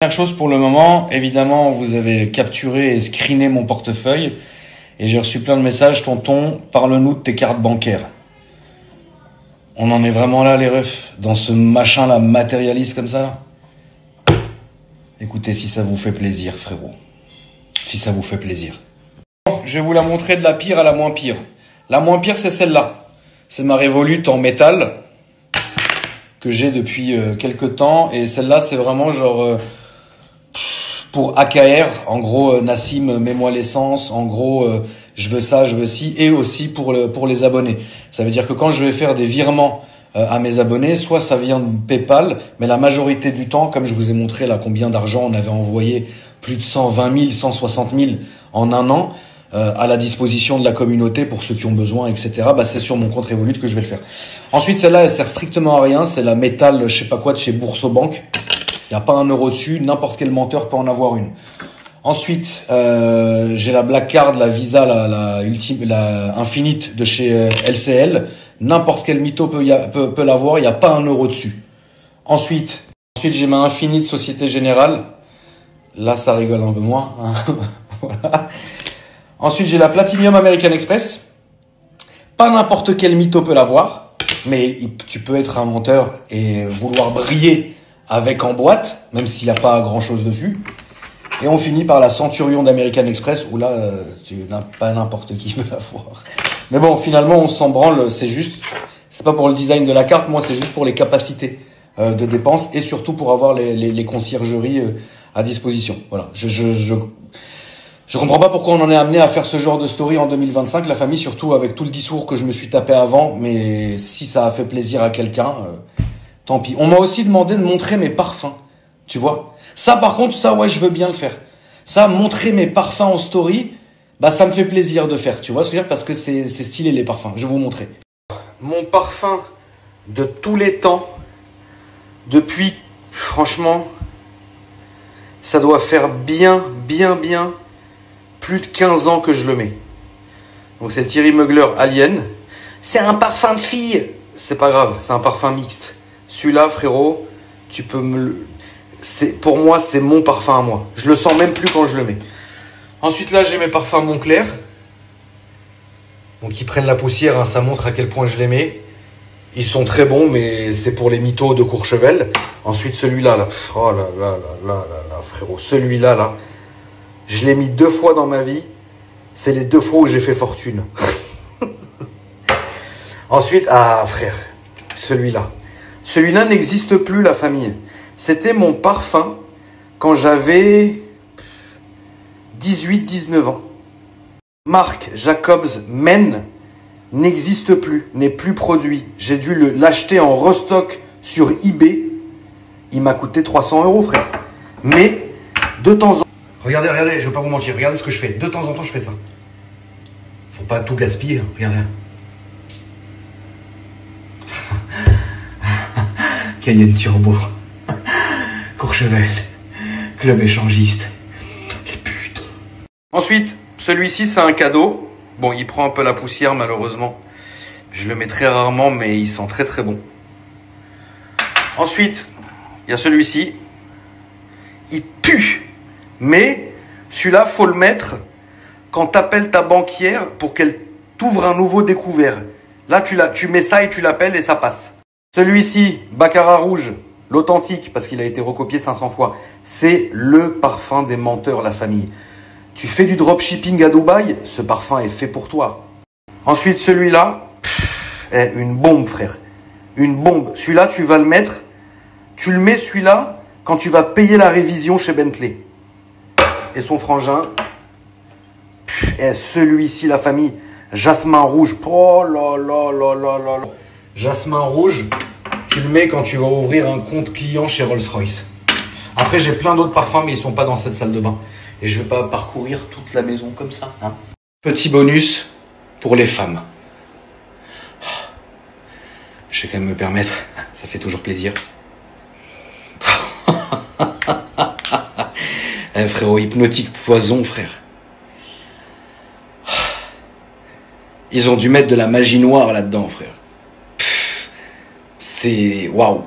Première chose pour le moment, évidemment, vous avez capturé et screené mon portefeuille et j'ai reçu plein de messages. Tonton, parle-nous de tes cartes bancaires. On en est vraiment là, les refs, dans ce machin-là matérialiste comme ça là. Écoutez, si ça vous fait plaisir, frérot. Si ça vous fait plaisir. Je vais vous la montrer de la pire à la moins pire. La moins pire, c'est celle-là. C'est ma Revolut en métal que j'ai depuis quelques temps. Et celle-là, c'est vraiment genre... pour AKR, en gros, Nassim, mets-moi l'essence, en gros, je veux ça, je veux ci, et aussi pour les abonnés. Ça veut dire que quand je vais faire des virements à mes abonnés, soit ça vient de PayPal, mais la majorité du temps, comme je vous ai montré là combien d'argent on avait envoyé, plus de 120 000, 160 000 en un an, à la disposition de la communauté pour ceux qui ont besoin, etc. Bah, c'est sur mon compte Revolut que je vais le faire. Ensuite, celle-là, elle sert strictement à rien, c'est la métal, je sais pas quoi, de chez Boursobank. Il n'y a pas un euro dessus, n'importe quel menteur peut en avoir une. Ensuite, j'ai la Black Card, la Visa, la Infinite de chez LCL. N'importe quel mytho peut l'avoir, il n'y a pas un euro dessus. Ensuite j'ai ma Infinite Société Générale. Là, ça rigole un peu moins. Hein. Voilà. Ensuite, j'ai la Platinum American Express. Pas n'importe quel mytho peut l'avoir, mais tu peux être un menteur et vouloir briller avec en boîte, même s'il n'y a pas grand chose dessus. Et on finit par la Centurion d'American Express, où là, tu n'as pas n'importe qui veut la voir. Mais bon, finalement, on s'en branle, c'est pas pour le design de la carte, moi, c'est juste pour les capacités de dépenses et surtout pour avoir les conciergeries à disposition. Voilà. Je comprends pas pourquoi on en est amené à faire ce genre de story en 2025, la famille, surtout avec tout le discours que je me suis tapé avant, mais si ça a fait plaisir à quelqu'un, tant pis. On m'a aussi demandé de montrer mes parfums, tu vois. Ça, par contre, ça, ouais, je veux bien le faire. Ça, montrer mes parfums en story, bah, ça me fait plaisir de faire, tu vois ce que je veux dire, parce que c'est stylé, les parfums. Je vais vous montrer. Mon parfum de tous les temps, depuis, franchement, ça doit faire bien plus de 15 ans que je le mets. Donc, c'est le Thierry Mugler Alien. C'est un parfum de fille. C'est pas grave, c'est un parfum mixte. Celui-là, frérot, tu peux pour moi, c'est mon parfum à moi. Je le sens même plus quand je le mets. Ensuite, là, j'ai mes parfums Moncler. Donc, ils prennent la poussière, hein, ça montre à quel point je les mets. Ils sont très bons, mais c'est pour les mythos de Courchevel. Ensuite, celui-là, là. Oh là, frérot. Celui-là, là. Je l'ai mis 2 fois dans ma vie. C'est les 2 fois où j'ai fait fortune. Ensuite, ah, frère. Celui-là. Celui-là n'existe plus, la famille. C'était mon parfum quand j'avais 18-19 ans. Marque Jacobs Men n'existe plus, n'est plus produit. J'ai dû l'acheter en restock sur eBay. Il m'a coûté 300 €, frère. Mais de temps en temps... Regardez, je vais pas vous mentir. Regardez ce que je fais. De temps en temps, je fais ça. Faut pas tout gaspiller. Hein. Regardez. Cayenne Turbo, Courchevel, Club échangiste, les putes. Ensuite, celui-ci, c'est un cadeau. Bon, il prend un peu la poussière, malheureusement. Je le mets très rarement, mais il sent très bon. Ensuite, il y a celui-ci. Il pue. Mais celui-là, faut le mettre quand tu appelles ta banquière pour qu'elle t'ouvre un nouveau découvert. Là, tu mets ça et tu l'appelles et ça passe. Celui-ci, Baccarat Rouge, l'authentique, parce qu'il a été recopié 500 fois, c'est le parfum des menteurs, la famille. Tu fais du dropshipping à Dubaï, ce parfum est fait pour toi. Ensuite, celui-là, une bombe, frère. Une bombe. Celui-là, tu vas le mettre, tu le mets celui-là quand tu vas payer la révision chez Bentley. Et son frangin, celui-ci, la famille, Jasmin Rouge. Oh là. Jasmin Rouge, tu le mets quand tu vas ouvrir un compte client chez Rolls-Royce. Après, j'ai plein d'autres parfums, mais ils sont pas dans cette salle de bain. Et je vais pas parcourir toute la maison comme ça. Hein. Petit bonus pour les femmes. Je vais quand même me permettre, ça fait toujours plaisir. Frérot, hypnotique poison, frère. Ils ont dû mettre de la magie noire là-dedans, frère. C'est waouh.